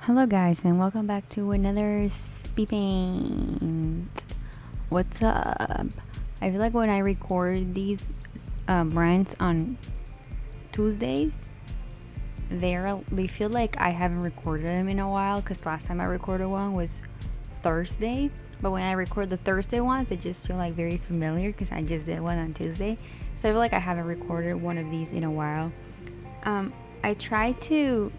Hello guys and welcome back to another speed paint. What's up? I feel like when I record these rants on Tuesdays, they feel like I haven't recorded them in a while, because last time I recorded one was Thursday. But when I record the Thursday ones, they just feel like very familiar because I just did one on Tuesday. So I feel like I haven't recorded one of these in a while. I tried to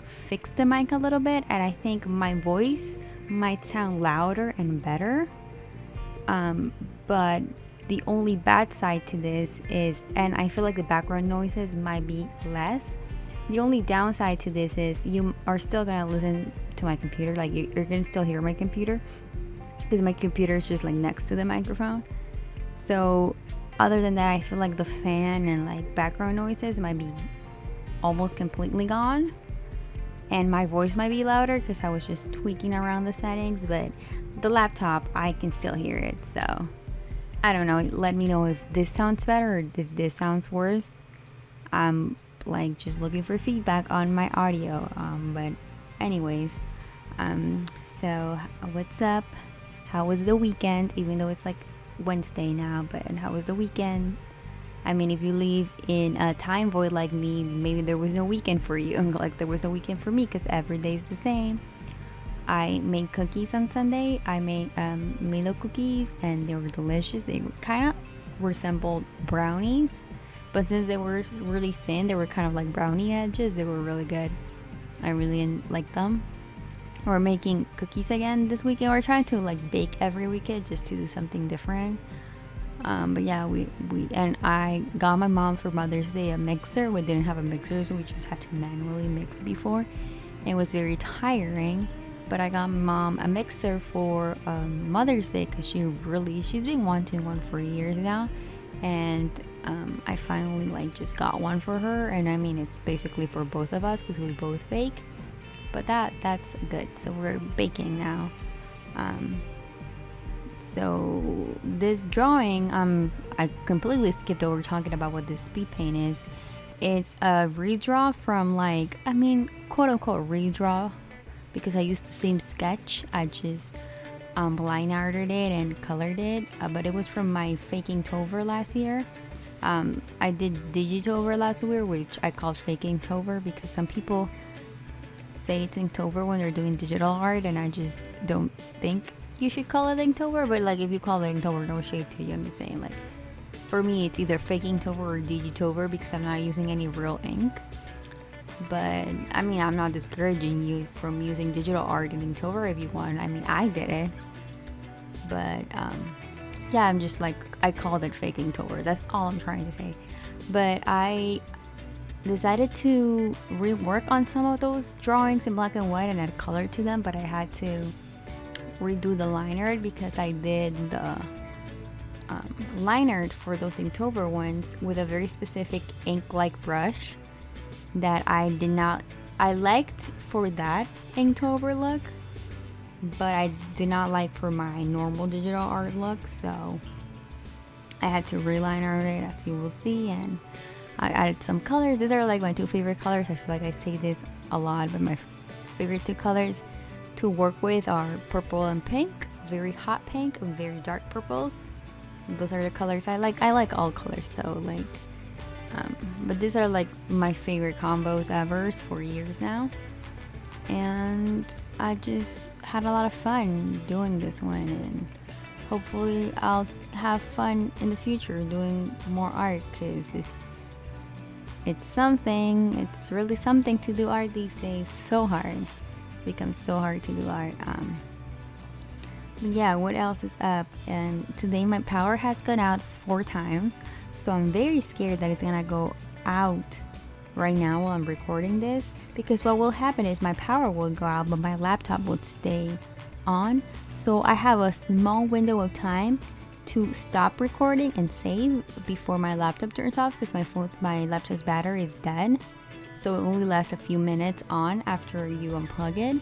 fix the mic a little bit, and I think my voice might sound louder and better. But the only bad side to this is, and I feel like the background noises might be less. The only downside to this is you are still gonna listen to my computer, like you're gonna still hear my computer, because my computer is just like next to the microphone. So other than that, I feel like the fan and like background noises might be almost completely gone, and my voice might be louder because I was just tweaking around the settings, but the laptop, I can still hear it. So I don't know, let me know if this sounds better or if this sounds worse. I'm like just looking for feedback on my audio. But anyways, so what's up? How was the weekend? Even though it's like Wednesday now, but how was the weekend? I mean, if you live in a time void like me, maybe there was no weekend for you. Like there was no weekend for me, because every day is the same. I made cookies on Sunday. I made Milo cookies, and they were delicious. They kind of resembled brownies, but since they were really thin, they were kind of like brownie edges. They were really good. I really liked them. We're making cookies again this weekend. We're trying to like bake every weekend just to do something different. But yeah, we and I got my mom for Mother's Day a mixer. We didn't have a mixer, so we just had to manually mix before. It was very tiring, but I got my mom a mixer for Mother's Day, because she's been wanting one for years now, and I finally like just got one for her. And I mean, it's basically for both of us because we both bake, but that's good. So we're baking now. So this drawing, I completely skipped over talking about what this speed paint is. It's a redraw from, like, I mean, quote unquote redraw, because I used the same sketch. I just line arted it and colored it, but it was from my faking Tover last year. I did Digitover last year, which I called faking Tover, because some people say it's Inktober when they're doing digital art, and I just don't think you should call it Inktober. But like, if you call it Inktober, no shade to you. I'm just saying, like, for me it's either faking Tover or Digitover, because I'm not using any real ink. But I mean, I'm not discouraging you from using digital art in Inktober if you want. I mean, I did it, but yeah, I'm just like, I called it faking Tover. That's all I'm trying to say. But I decided to rework on some of those drawings in black and white and add color to them, but I had to redo the line art because I did the line art for those Inktober ones with a very specific ink-like brush that I liked for that Inktober look, but I did not like for my normal digital art look. So I had to reline art it, as you will see, and I added some colors. These are like my two favorite colors. I feel like I say this a lot, but my favorite two colors to work with are purple and pink, very hot pink and very dark purples. Those are the colors I like. I like all colors, so like, but these are like my favorite combos ever for years now, and I just had a lot of fun doing this one, and hopefully I'll have fun in the future doing more art, because it's something. It's really something to do art these days. So hard. It's become so hard to do art. Yeah, what else is up? And today my power has gone out 4 times, so I'm very scared that it's gonna go out right now while I'm recording this, because what will happen is my power will go out, but my laptop will stay on. So I have a small window of time to stop recording and save before my laptop turns off, because my laptop's battery is dead. So it only lasts a few minutes on after you unplug it.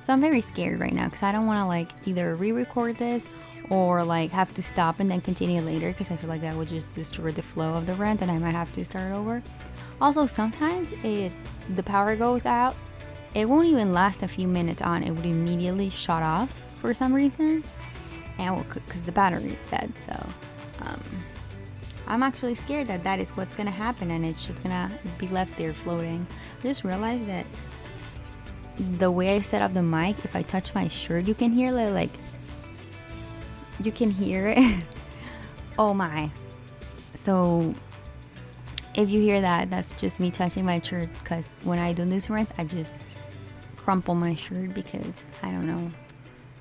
So I'm very scared right now, because I don't want to like either re-record this or like have to stop and then continue later, because I feel like that would just destroy the flow of the rant and I might have to start over. Also, sometimes the power goes out it won't even last a few minutes on. It would immediately shut off for some reason, and because the battery is dead. So I'm actually scared that that is what's gonna happen, and it's just gonna be left there floating. I just realized that the way I set up the mic, if I touch my shirt, you can hear like you can hear it. Oh my. So if you hear that, that's just me touching my shirt, because when I do news runs, I just crumple my shirt because, I don't know,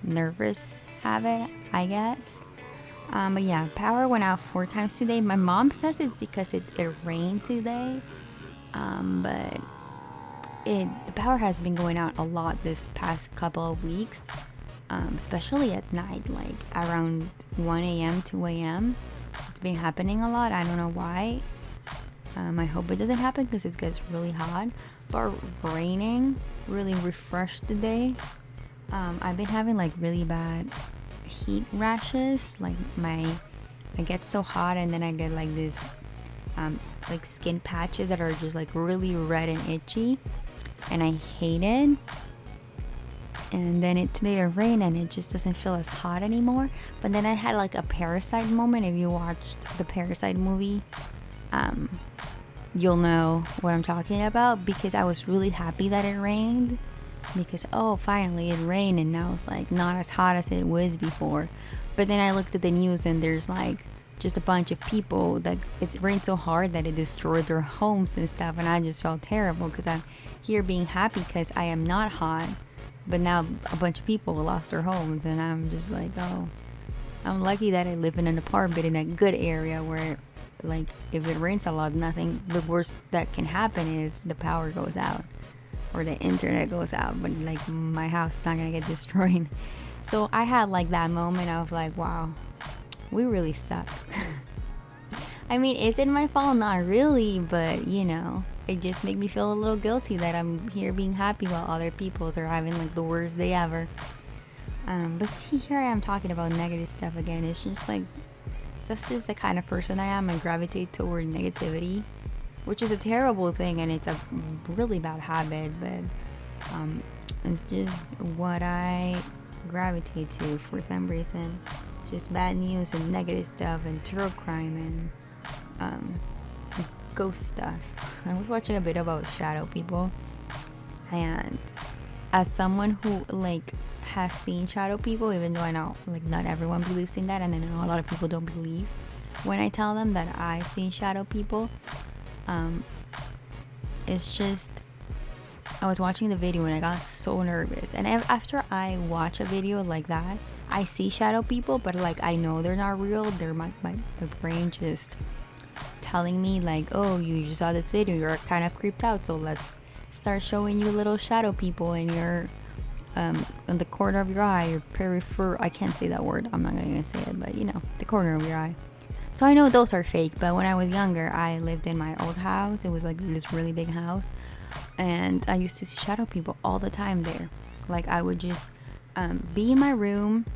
nervous habit, I guess. But yeah, power went out 4 times today. My mom says it's because it rained today. But the power has been going out a lot this past couple of weeks. Especially at night, like around 1 a.m., 2 a.m. It's been happening a lot. I don't know why. I hope it doesn't happen because it gets really hot. But raining really refreshed today. I've been having like really bad heat rashes. Like I get so hot, and then I get like this like skin patches that are just like really red and itchy, and I hate it. And then today it rained, and it just doesn't feel as hot anymore. But then I had like a Parasite moment. If you watched the Parasite movie, you'll know what I'm talking about, because I was really happy that it rained, because finally it rained, and now it's like not as hot as it was before. But then I looked at the news, and there's like just a bunch of people that it's rained so hard that it destroyed their homes and stuff, and I just felt terrible because I'm here being happy because I am not hot. But now a bunch of people lost their homes, and I'm just like, oh, I'm lucky that I live in an apartment in a good area where, like, if it rains a lot, the worst that can happen is the power goes out or the internet goes out. But like my house is not gonna get destroyed. So I had like that moment of like, wow, we really suck. I mean, is it my fault? Not really, but you know, it just made me feel a little guilty that I'm here being happy while other people's are having like the worst day ever. But see, here I am talking about negative stuff again. It's just like, that's just the kind of person I am. I gravitate toward negativity, which is a terrible thing, and it's a really bad habit, but it's just what I gravitate to for some reason. Just bad news and negative stuff and true crime and ghost stuff. I was watching a bit about shadow people, and as someone who like has seen shadow people, even though I know like not everyone believes in that, and I know a lot of people don't believe when I tell them that I've seen shadow people, it's just, I was watching the video and I got so nervous, and after I watch a video like that, I see shadow people, but like I know they're not real. They're my brain just telling me like, oh, you just saw this video, you're kind of creeped out, so let's start showing you little shadow people in your in the corner of your eye, your peripheral, I can't say that word, I'm not gonna say it, but you know, the corner of your eye. So I know those are fake, but when I was younger, I lived in my old house. It was like this really big house, and I used to see shadow people all the time there. Like I would just be in my room,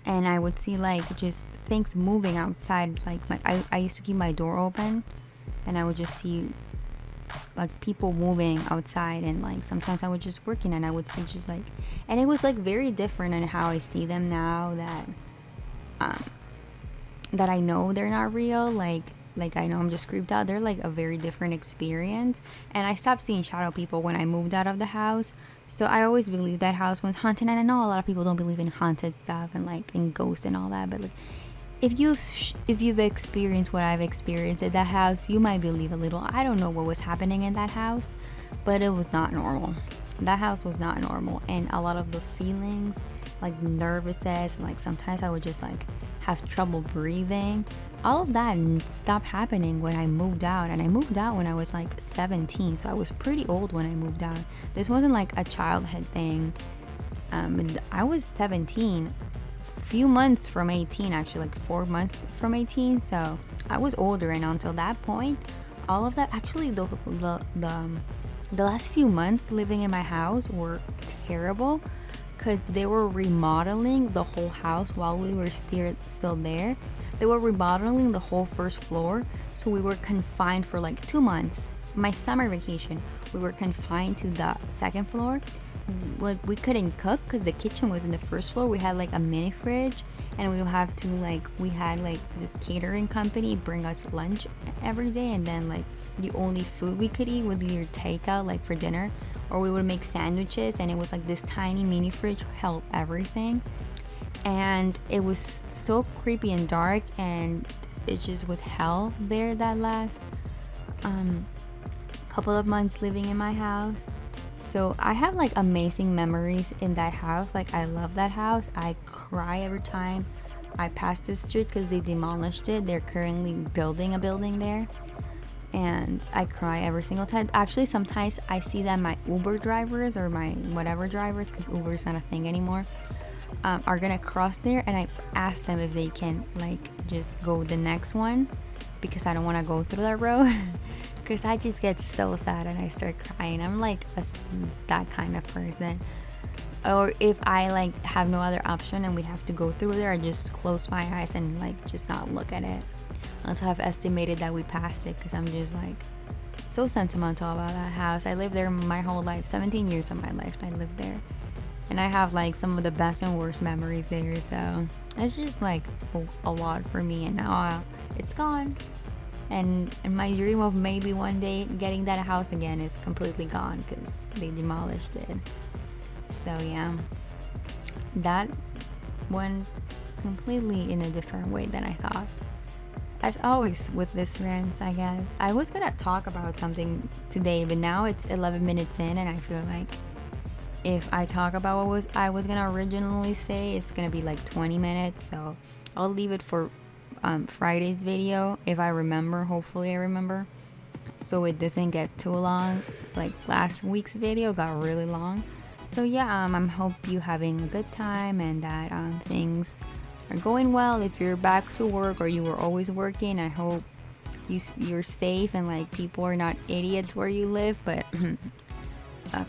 and I would see like just things moving outside. Like I used to keep my door open, and I would just see like people moving outside, and like sometimes I was just working and I would see just like, and it was like very different in how I see them now that I know they're not real. Like I know I'm just creeped out. They're like a very different experience, and I stopped seeing shadow people when I moved out of the house. So I always believed that house was haunted, and I know a lot of people don't believe in haunted stuff and like in ghosts and all that, but like if you've experienced what I've experienced at that house, you might believe a little. I don't know what was happening in that house, but it was not normal. That house was not normal, and a lot of the feelings, like nervousness, and like sometimes I would just like have trouble breathing. All of that stopped happening when I moved out, and I moved out when I was like 17, so I was pretty old when I moved out. This wasn't like a childhood thing. I was 17, few months from 18, actually like 4 months from 18, so I was older. And until that point, all of that, actually the last few months living in my house were terrible, because they were remodeling the whole house while we were still there. they were remodeling the whole first floor, so we were confined for like 2 months. My summer vacation, we were confined to the second floor. We couldn't cook because the kitchen was in the first floor. We had like a mini fridge, and we would have to like, we had like this catering company bring us lunch every day, and then like the only food we could eat would either takeout like for dinner, or we would make sandwiches, and it was like this tiny mini fridge held everything. And it was so creepy and dark, and it just was hell there that last couple of months living in my house. So I have like amazing memories in that house. Like, I love that house. I cry every time I pass the street because they demolished it. They're currently building a building there, and I cry every single time. Actually, sometimes I see that my Uber drivers or my whatever drivers, because Uber is not a thing anymore, are gonna cross there, and I ask them if they can like just go the next one, because I don't want to go through that road. Because I just get so sad and I start crying. I'm like that kind of person. Or if I like have no other option and we have to go through there, I just close my eyes and like just not look at it until I've estimated that we passed it. Because I'm just like so sentimental about that house. I lived there my whole life. 17 years of my life I lived there, and I have like some of the best and worst memories there. So it's just like a lot for me, and now it's gone. And my dream of maybe one day getting that house again is completely gone because they demolished it. So yeah, that went completely in a different way than I thought. As always with this rants, I guess I was gonna talk about something today, but now it's 11 minutes in, and I feel like if I talk about what I was gonna originally say, it's gonna be like 20 minutes. So I'll leave it for Friday's video if I remember. Hopefully I remember, so it doesn't get too long. Like last week's video got really long. So yeah, I hope you having a good time, and that things are going well. If you're back to work or you were always working, I hope you're safe, and like people are not idiots where you live, but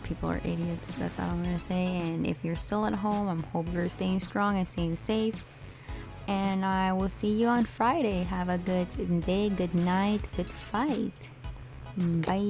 people are idiots, that's all I'm gonna say. And if you're still at home, I hope you're staying strong and staying safe. And I will see you on Friday. Have a good day, good night, good fight. Bye.